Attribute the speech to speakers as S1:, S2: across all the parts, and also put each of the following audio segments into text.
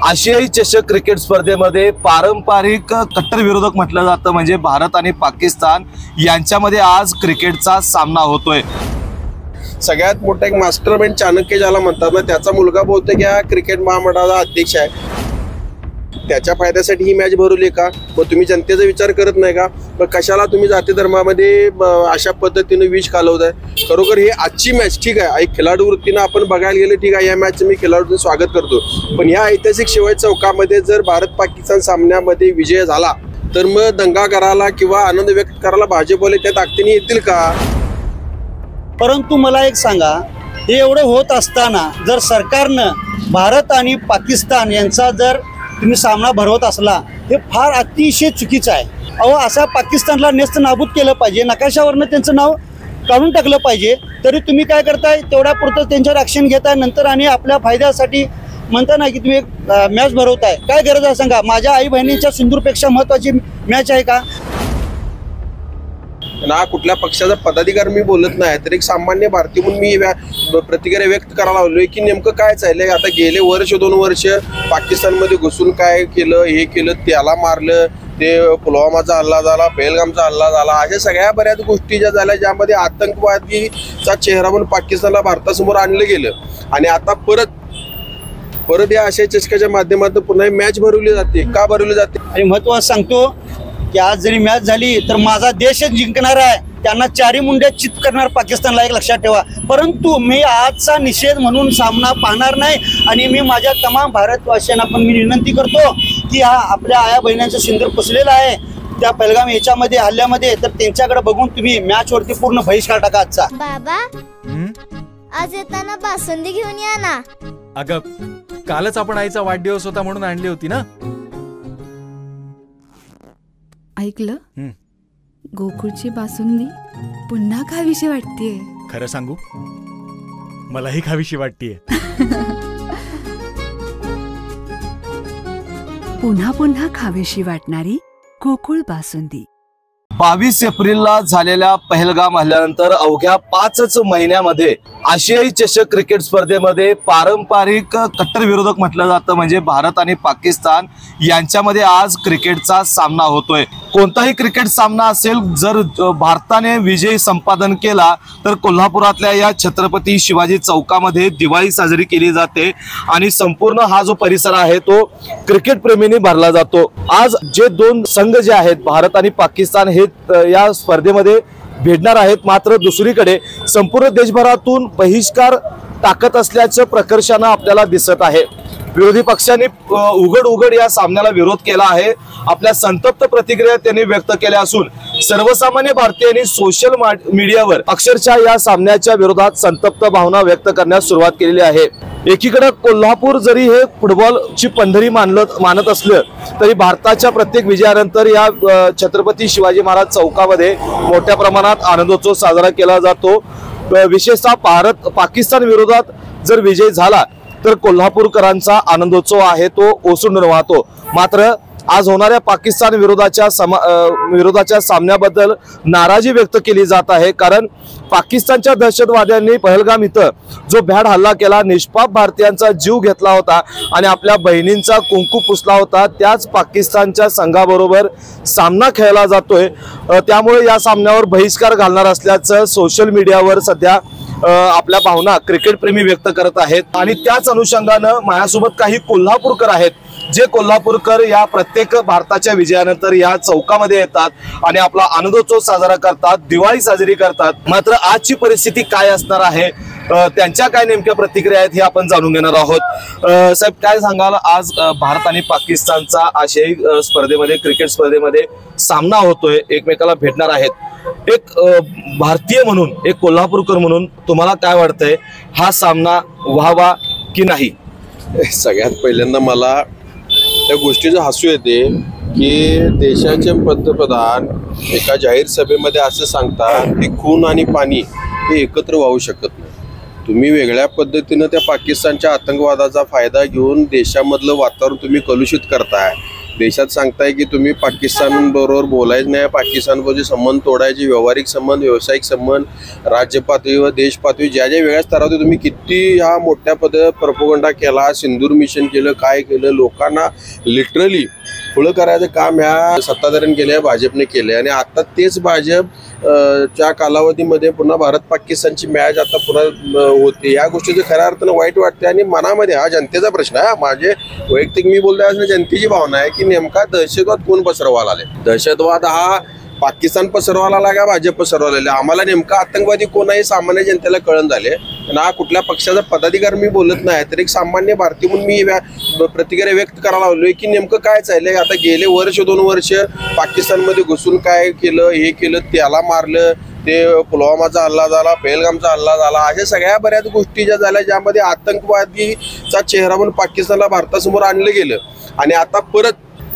S1: आशियाई चषक क्रिकेट स्पर्धेमध्ये पारंपरिक कट्टर विरोधक म्हटलं जातं म्हणजे भारत आणि पाकिस्तान यांच्यामध्ये आज क्रिकेटचा सामना होतोय।
S2: सगळ्यात मोठा एक मास्टरमाइंड चाणक्य ज्याला म्हणतात ना, त्याचा मुलगा बहुतेक या क्रिकेट महामंडळाचा अध्यक्ष आहे। त्याच्या फायद्यासाठी ही मॅच भरवली का? मग तुम्ही जनतेचा विचार करत नाही का? मग कशाला तुम्ही जाती धर्मामध्ये अशा पद्धतीने विष घालवताय? खरोखर हे आजची मॅच ठीक आहे, एक खेळाडू वृत्तीनं आपण बघायला गेले ठीक आहे, या मॅचचं मी खेळाडूचं स्वागत करतो, पण या ऐतिहासिक शिवाजी चौकामध्ये जर भारत पाकिस्तान सामन्यामध्ये विजय झाला तर मग दंगा करायला किंवा आनंद व्यक्त करायला भाजपवाले त्या ताकदीने येतील का?
S3: परंतु मला एक सांगा, हे एवढं होत असताना जर सरकारनं भारत आणि पाकिस्तान यांचा जर तुम्ही सामना भरवत असला, हे फार अतिशय चुकीचं आहे। अहो, असा पाकिस्तानला नेस्त नाबूद केलं पाहिजे, नकाशावरनं त्यांचं नाव काढून टाकलं पाहिजे, तरी तुम्ही काय करताय? तेवढ्यापुरतं त्यांच्यावर ॲक्शन घेताय, नंतर आणि आपल्या फायद्यासाठी म्हणता ना की तुम्ही एक मॅच भरवताय। काय गरज आहे सांगा? माझ्या आई बहिणींच्या सिंदूरपेक्षा महत्त्वाची मॅच आहे का?
S2: ना कुठल्या पक्षाचा पदाधिकारी मी बोलत नाही, तर एक सामान्य भारतीय म्हणून मी प्रतिक्रिया व्यक्त करायला लावलोय की नेमकं काय चाललंय। आता गेले वर्ष 2 वर्ष पाकिस्तानमध्ये घुसून काय केलं, हे केलं, त्याला मारलं, ते पुलवामाचा हल्ला झाला, पहलगामचा हल्ला झाला, अशा सगळ्या बऱ्याच गोष्टी ज्या झाल्या ज्यामध्ये आतंकवादीचा चेहरा म्हणून पाकिस्तानला भारतासमोर आणलं गेलं। आणि आता परत या आशिया चषकाच्या माध्यमातून पुन्हा मॅच भरवली जाते। का भरवली जाते?
S3: आणि महत्त्वाचं सांगतो की आज जरी मॅच झाली तर माझा देशच जिंकणार आहे, त्यांना 4 मुंड्या चित करणार पाकिस्तानला, एक लक्षात ठेवा। परंतु मी आजचा निषेध म्हणून सामना पाहणार नाही आणि मी माझ्या तमाम भारतवासियांना पण मी विनंती करतो की हा आपल्या आया बहिणांचं सिंदूर पुसलेलं आहे त्या पहलगाम याच्यामध्ये हल्ल्यामध्ये, तर त्यांच्याकडे बघून तुम्ही मॅच वरती पूर्ण बहिष्कार टाका आजचा।
S4: बाबा, आज येताना बासुंदी घेऊन या ना।
S5: अगं, कालच आपण आईचा वाढदिवस होता म्हणून आणली होती ना।
S6: ऐकलं? गोकुळची बासुंदी पुन्हा खावीशी वाटतेय।
S5: खरं सांगू, मलाही खावीशी वाटतेय।
S6: पुन्हा पुन्हा खावीशी वाटणारी गोकुळ बासुंदी।
S1: 22 एप्रिलला झालेल्या पहलगाम हल्ल्यानंतर अवघ्या 5च महिन्यामध्ये आशियाई चषक क्रिकेट स्पर्धेमध्ये पारंपरिक कट्टर विरोधक म्हटलं जातं म्हणजे भारत आणि पाकिस्तान यांच्यामध्ये आज क्रिकेटचा सामना होतोय। कोणताही क्रिकेट सामना असेल, जर भारताने विजय संपादन केला तर कोल्हापुरातल्या या छत्रपती शिवाजी चौकामध्ये दिवाळी साजरी केली जाते आणि संपूर्ण हा जो परिसर आहे तो क्रिकेट प्रेमींनी भरला जातो। आज जे 2 संघ जे आहेत भारत आणि पाकिस्तान हे या स्पर्धेमध्ये भिडणार आहेत, मात्र दुसरीकडे संपूर्ण देशभरातून बहिष्कार टाकत असल्याचं प्रकर्षानं आपल्याला दिसत आहे। विरोधी पक्षांनी उघड या सामन्याला विरोध केला आहे, आपल्या संतप्त प्रतिक्रिया त्यांनी व्यक्त केल्या असून सर्वसामान्य भारतीयांनी सोशल मीडियावर अक्षरशः या सामन्याच्या विरोधात संतप्त भावना व्यक्त करण्यास सुरुवात केलेली आहे। एकीकडे कोल्हापूर जरी हे फुटबॉलची पंढरी मानत असलं तरी भारताच्या प्रत्येक विजयानंतर या छत्रपती शिवाजी महाराज चौकामध्ये मोठ्या प्रमाणात आनंदोत्सव साजरा केला जातो। विशेषतः भारत पाकिस्तान विरोधात जर विजय झाला तर कोल्हापूरकरांचा आनंदोत्सव आहे तो ओसंडून वाहतो। मात्र आज होणाऱ्या पाकिस्तान विरोधाच्या सामन्याबद्दल नाराजी व्यक्त केली जात आहे, कारण पाकिस्तानच्या दहशतवाद्यांनी पहलगाम इथं जो भ्याड हल्ला केला, निष्पाप भारतीयांचा जीव घेतला होता आणि आपल्या बहिणींचा कुंकू पुसला होता, त्याच पाकिस्तानच्या संघाबरोबर सामना खेळला जातोय। त्यामुळे या सामन्यावर बहिष्कार घालणार असल्याचं सोशल मीडियावर सध्या आपल्या भावना क्रिकेट प्रेमी व्यक्त करत आहेत। आणि त्याच अनुषंगानं माझ्यासोबत काही कोल्हापूरकर आहेत, जे कोल्हापूरकर या प्रत्येक भारताच्या विजयानंतर या चौकामध्ये येतात आणि आपला आनंदोत्सव साजरा करतात, दिवाळी साजरी करतात। मात्र आजची परिस्थिती काय असणार आहे, त्यांच्या काय नेमक्या प्रतिक्रिया आहेत हे आपण जाणून घेणार आहोत। साहेब, काय सांगाल, आज भारत आणि पाकिस्तानचा आशियाई स्पर्धेमध्ये क्रिकेट स्पर्धेमध्ये सामना होतोय, एकमेकाला भेटणार आहेत। एक भारतीय म्हणून, एक कोल्हापूरकर म्हणून तुम्हाला काय वाटतंय, हा सामना व्हावा की नाही?
S2: सगळ्यात पहिल्यांदा मला त्या गोष्टीचं हसू येते की देशाचे पंतप्रधान एका जाहीर सभेमध्ये असं सांगतात की खून आणि पाणी हे एकत्र वाहू शकत नाही। तुम्ही वेगळ्या पद्धतीनं त्या पाकिस्तानच्या आतंकवादाचा फायदा घेऊन देशामधलं वातावरण तुम्ही कलुषित करताय। देशात सांगताय की तुम्ही पाकिस्तान बरोबर बोलायचं नाही, पाकिस्तान बरोबर संबंध तोडायचे, व्यावहारिक संबंध, व्यावसायिक संबंध, राज्य पातळीवर देश पातळी ज्या ज्या वेगळ्या स्तरावर तुम्ही किती हा मोठ्या प्रोपोगंडा केला, सिंदूर मिशन केलं, काय केलं, लोकांना लिटरली खुलं करायचं काम ह्या सत्ताधाऱ्यांनी केलं, भाजपने केलं. आणि आता तेच भाजप च्या कालावधीमध्ये पुन्हा भारत पाकिस्तानची मॅच आता पुन्हा होते. या गोष्टीचं खऱ्या अर्थानं वाईट वाटते. आणि मनामध्ये हा जनतेचा प्रश्न आहे, माझे वैयक्तिक मी बोलतोय असं जनतेची भावना आहे की नेमका दहशतवाद कोण पसरवायला आले. दहशतवाद हा पाकिस्तान पसरवायला आला का भाजप पसरवायला? आम्हाला नेमका आतंकवादी कोण आहे सामान्य जनतेला कळण झाले. ना कुठल्या पक्षाचा पदाधिकारी मी बोलत नाही, तर एक सामान्य भारतीय म्हणून मी प्रतिक्रिया व्यक्त करायला लावलोय की नेमकं काय चाललंय. आता गेले वर्ष 2 वर्ष पाकिस्तानमध्ये घुसून काय केलं, हे केलं, त्याला मारलं, ते पुलवामाचा हल्ला झाला, पहलगामचा हल्ला झाला, अशा सगळ्या बऱ्याच गोष्टी ज्या झाल्या ज्यामध्ये आतंकवादीचा चेहरा म्हणून पाकिस्तानला भारतासमोर आणलं गेलं. आणि आता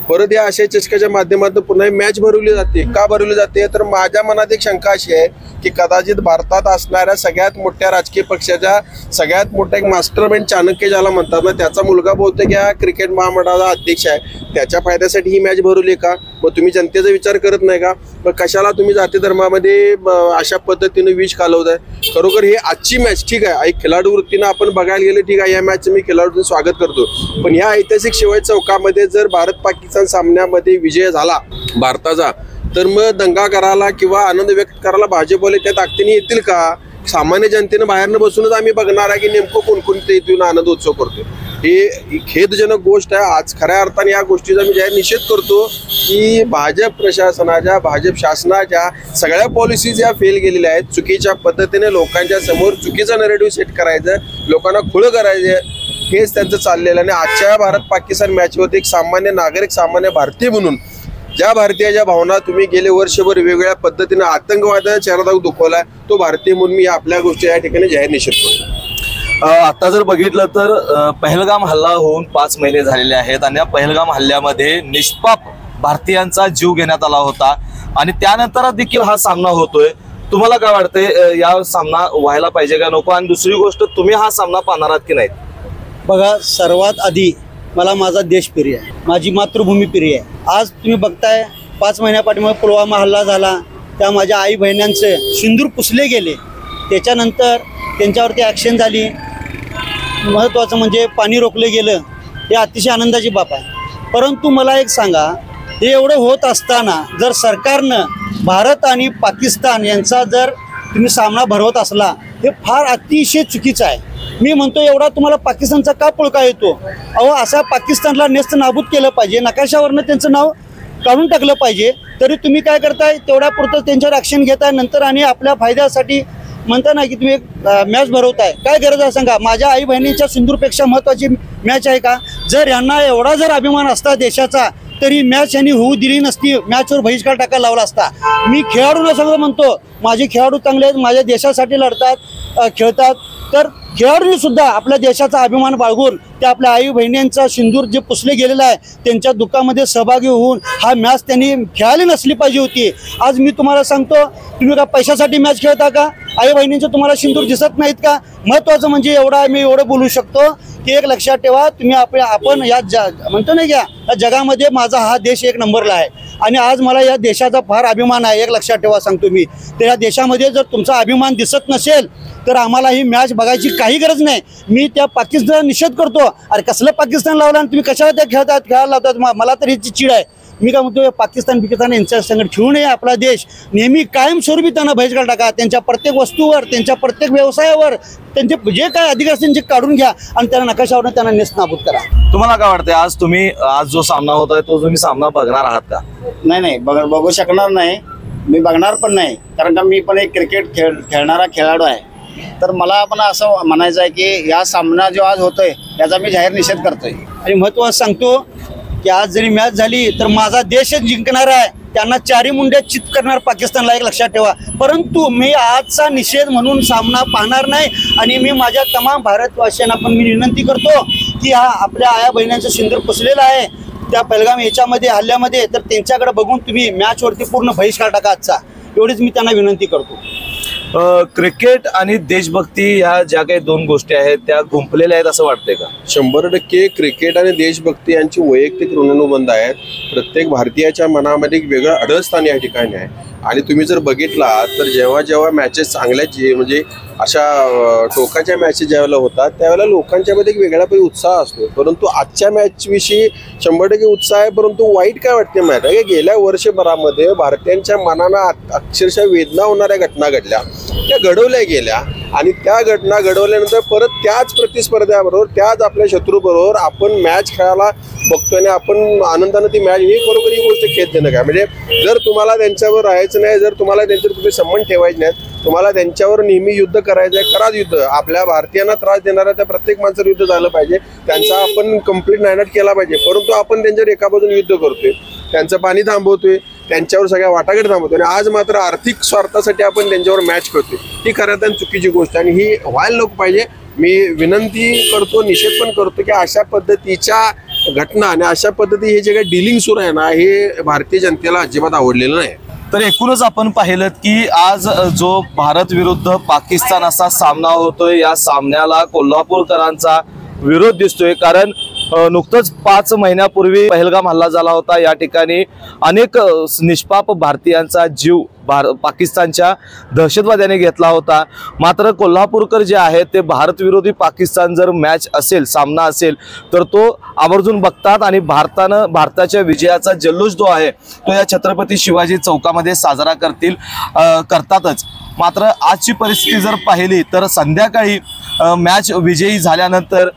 S2: परत या आशय चषकाच्या माध्यमातून पुन्हा मॅच भरवली जाते. का भरवली जाते तर माझ्या मनात एक शंका अशी आहे की कदाचित भारतात असणाऱ्या सगळ्यात मोठ्या राजकीय पक्षाच्या सगळ्यात मोठा एक मास्टरमाइंड चाणक्य ज्याला म्हणतात ना, त्याचा मुलगा बहुतेक या क्रिकेट महामंडळाचा अध्यक्ष आहे. त्याच्या फायद्यासाठी ही मॅच भरवली का? मग तुम्ही जनतेचा विचार करत नाही का? मग कशाला तुम्ही जाती धर्मामध्ये अशा पद्धतीने विष घालवताय? खरोखर हे आजची मॅच ठीक आहे, एक खेळाडू वृत्तीनं आपण बघायला गेलं, ठीक आहे, या मॅचचं मी खेळाडूंचं स्वागत करतो. पण या ऐतिहासिक शिवाय चौकामध्ये जर भारत पाकिस्तान सामन्यामध्ये विजय झाला भारताचा, तर मग दंगा करायला किंवा आनंद व्यक्त करायला भाजपवाले त्या ताकदीने येतील का? सामान्य जनतेनं बाहेरनं बसूनच आम्ही बघणार आहे की नेमकं कोणकोणते इथून आनंद उत्सव करतो. ही खेदजनक गोष्ट आहे. आज खऱ्या अर्थाने या गोष्टीचा मी जाहीर निषेध करतो की भाजप प्रशासनाच्या, भाजप शासनाच्या सगळ्या पॉलिसीज या फेल गेलेल्या आहेत. चुकीच्या पद्धतीने लोकांच्या समोर चुकीचा नरेटिव्ह सेट करायचं, लोकांना खुलं करायचं, हेच त्यांचं चाललेलं. आणि आजच्या भारत पाकिस्तान मॅचवरती एक सामान्य नागरिक, सामान्य भारतीय म्हणून ज्या भारतीयाच्या भावना तुम्ही गेले वर्षभर वेगवेगळ्या पद्धतीने आतंकवादाचा चेहरा दुखवलाय, तो भारतीय म्हणून मी आपल्या गोष्टी या ठिकाणी जाहीर निषेध करतो.
S1: आता जर बघितलं तर पहलगाम हल्ला होऊन 5 महिने झालेले आहेत आणि या पहलगाम हल्ल्यामध्ये निष्पाप भारतीयांचा जीव घेण्यात आला होता आणि त्यानंतर देखील हा सामना होतोय. तुम्हाला काय वाटतंय, या सामना व्हायला पाहिजे का नको? आणि दुसरी गोष्ट, तुम्ही हा सामना पाहणार आहात की नाही?
S3: बघा, सर्वात आधी मला माझा देश प्रिय आहे, माझी मातृभूमी प्रिय आहे. आज तुम्ही बघताय 5 महिन्यापाठीमागे पुलवामा हल्ला झाला, त्या माझ्या आई बहिण्यांचे सिंदूर पुसले गेले, त्याच्यानंतर त्यांच्यावरती ॲक्शन झाली. महत्त्वाचं म्हणजे पाणी रोखलं गेलं, हे अतिशय आनंदाची बाब आहे. परंतु मला एक सांगा, हे एवढं होत असताना जर सरकारनं भारत आणि पाकिस्तान यांचा जर तुम्ही सामना भरवत असला, हे फार अतिशय चुकीचं आहे. मी म्हणतो, एवढा तुम्हाला पाकिस्तानचा का पुळका येतो? अहो, असा पाकिस्तानला नेस्त नाबूद केलं पाहिजे, नकाशावरनं त्यांचं नाव काढून टाकलं पाहिजे. तरी तुम्ही काय करताय, तेवढ्या पुरतं त्यांच्यावर ॲक्शन घेताय, नंतर आणि आपल्या फायद्यासाठी म्हणता ना की तुम्ही एक मॅच भरवताय. काय गरज आहे सांगा? माझ्या आई बहिणींच्या सिंदूरपेक्षा महत्त्वाची मॅच आहे का? जर यांना एवढा जर अभिमान असता देशाचा, तरी मॅच यांनी होऊ दिली नसती, मॅचवर बहिष्कार टाकायला लावला असता. मी खेळाडूंना सगळं म्हणतो, माझे खेळाडू चांगले आहेत, माझ्या देशासाठी लढतात, खेळतात. तर खेळाडूंनी सुद्धा आपल्या देशाचा अभिमान बाळगून त्या आपल्या आई बहिणींचा सिंदूर जे पुसले गेलेलं आहे त्यांच्या दुःखामध्ये सहभागी होऊन हा मॅच त्यांनी खेळायला नसली पाहिजे होती. आज मी तुम्हाला सांगतो, तुम्ही का पैशासाठी मॅच खेळता का? आई बहिणींचं तुम्हाला सिंदूर दिसत नाहीत का? महत्त्वाचं म्हणजे मी एवढं बोलू शकतो की एक लक्षात ठेवा, तुम्ही आपण या म्हणतो नाही का, या जगामध्ये माझा हा देश 1 नंबरला आहे आणि आज मला या देशाचा फार अभिमान आहे. एक लक्षात ठेवा सांगतो मी, तर या देशामध्ये जर तुमचा अभिमान दिसत नसेल तर आम्हाला ही मॅच बघायची काही गरज नाही. मी त्या पाकिस्तानचा निषेध करतो. अरे कसलं पाकिस्तान लावला आणि तुम्ही कशाला त्या खेळायला लावतात? मला तर ह्याची चिड आहे. मी काय म्हणतो, पाकिस्तान यांच्या संगत खेळू नये. आपला देश नेहमी कायमस्वरूपी त्यांना बहिष्कार टाका. त्यांच्या प्रत्येक वस्तूवर, त्यांच्या प्रत्येक व्यवसायावर त्यांचे जे काय अधिकार त्यांचे काढून घ्या आणि त्यांना नकाशावरून त्यांना नेस्तनाबूद करा.
S1: तुम्हाला काय वाटतंय, आज जो सामना होत आहे तो तुम्ही सामना बघणार आहात का?
S7: नाही, बघू शकणार नाही, मी बघणार पण नाही. कारण का मी पण एक क्रिकेट खेळणारा खेळाडू आहे. तर मला पण असं म्हणायचं आहे की या सामना जो आज होतोय याचा मी जाहीर निषेध करतोय.
S3: आणि महत्त्वाचं सांगतो की आज जरी मॅच झाली तर माझा देशच जिंकणार आहे. त्यांना 4 मुंड्या चित करणार पाकिस्तानला, एक लक्षात ठेवा. परंतु मी आजचा निषेध म्हणून सामना पाहणार नाही. आणि मी माझ्या तमाम भारतवासियांना पण मी विनंती करतो की हा आपल्या आया बहिण्यांचं सिंदूर पुसलेलं आहे त्या पहलगाम याच्यामध्ये हल्ल्यामध्ये, तर त्यांच्याकडे बघून तुम्ही मॅचवरती पूर्ण बहिष्कार टाका आजचा. एवढीच मी त्यांना विनंती करतो.
S1: क्रिकेट आणि देशभक्ती ह्या ज्या काही दोन गोष्टी आहेत त्या गुंफलेल्या आहेत असं वाटतंय का?
S2: 100% क्रिकेट आणि देशभक्ती यांची वैयक्तिक ऋणानुबंध आहेत. प्रत्येक भारतीयाच्या मनामध्ये एक वेगळं अडळस्थान या ठिकाणी आहे. आणि तुम्ही जर बघितला तर जेव्हा जेव्हा मॅचेस चांगल्या म्हणजे अशा टोकाच्या मॅचेस ज्यावेळेला होतात त्यावेळेला लोकांच्या मध्ये एक वेगळा उत्साह असतो. परंतु आजच्या मॅच विषयी 100% उत्साह आहे. परंतु वाईट काय वाटते माहिती आहे की गेल्या वर्षभरामध्ये भारतीयांच्या मनाला अक्षरशः वेदना होणाऱ्या घटना घडल्या, त्या घडवल्या गेल्या. आणि त्या घटना घडवल्यानंतर परत त्याच प्रतिस्पर्ध्याबरोबर त्याच आपल्या शत्रूबरोबर आपण मॅच खेळायला बघतोय आणि आपण आनंदाने ती मॅच ही बरोबर ही गोष्ट खेळत काय. म्हणजे जर तुम्हाला त्यांच्यावर राहायचं नाही, जर तुम्हाला त्यांच्यावर तुम्ही संबंध ठेवायचे नाहीत, तुम्हाला त्यांच्यावर नेहमी युद्ध करायचं आहे, करा युद्ध. आपल्या भारतीयांना त्रास देणाऱ्या त्या प्रत्येक माणसावर युद्ध झालं पाहिजे, त्यांचा आपण कंप्लीट नायनाट केला पाहिजे. परंतु आपण त्यांच्यावर एका बाजूने युद्ध करतोय, त्यांचं पाणी थांबवतोय, त्यांच्यावर सगळ्या वाटाघाटी थांबवतोय आणि आज मात्र आर्थिक स्वार्थासाठी आपण त्यांच्यावर मॅच करतोय. ही खऱ्या तर चुकीची गोष्ट आणि ही व्हायला नको पाहिजे. मी विनंती करतो, निषेध पण करतो की अशा पद्धतीच्या घटना आणि अशा पद्धती हे जे काही डिलिंग सुरू आहे ना हे भारतीय जनतेला अजिबात आवडलेलं नाही.
S1: तर एकूणच आपण पाहिलं की आज जो भारत विरुद्ध पाकिस्तान असा सामना होतोय, या सामन्याला कोल्हापूरकरांचा विरोध दिसतोय. कारण नुकतंच 5 महिन्यापूर्वी पहलगाम हल्ला झाला होता. या ठिकाणी अनेक निष्पाप भारतीयांचा जीव पाकिस्तानच्या दहशतवाद्याने घेतला होता. मात्र कोल्हापूरकर जे आहेत ते भारत विरोधी पाकिस्तान जर मॅच असेल, सामना असेल तर तो आवर्जून बघतात आणि भारताच्या विजयाचा जल्लोष जो आहे तो या छत्रपती शिवाजी चौकामध्ये साजरा करतातच. मात्र आजची परिस्थिती जर पाहिली तर संध्याकाळी मॅच विजयी झाल्यानंतर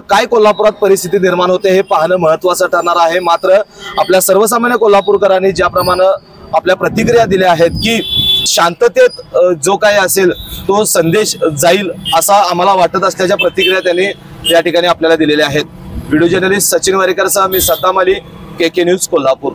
S1: काय कोल्हापुरात परिस्थिती निर्माण होते हे पाहणं महत्त्वाचं ठरणार आहे. मात्र आपल्या सर्वसामान्य कोल्हापूरकरांनी ज्याप्रमाणे आपल्या प्रतिक्रिया दिल्या आहेत की शांततेत जो काही असेल तो संदेश जाईल असा आम्हाला वाटत असल्याच्या प्रतिक्रिया त्यांनी या ठिकाणी आपल्याला दिलेल्या आहेत. व्हिडिओ जर्नलिस्ट सचिन वारेकरसह मी सद्दाम अली, KK न्यूज कोल्हापूर.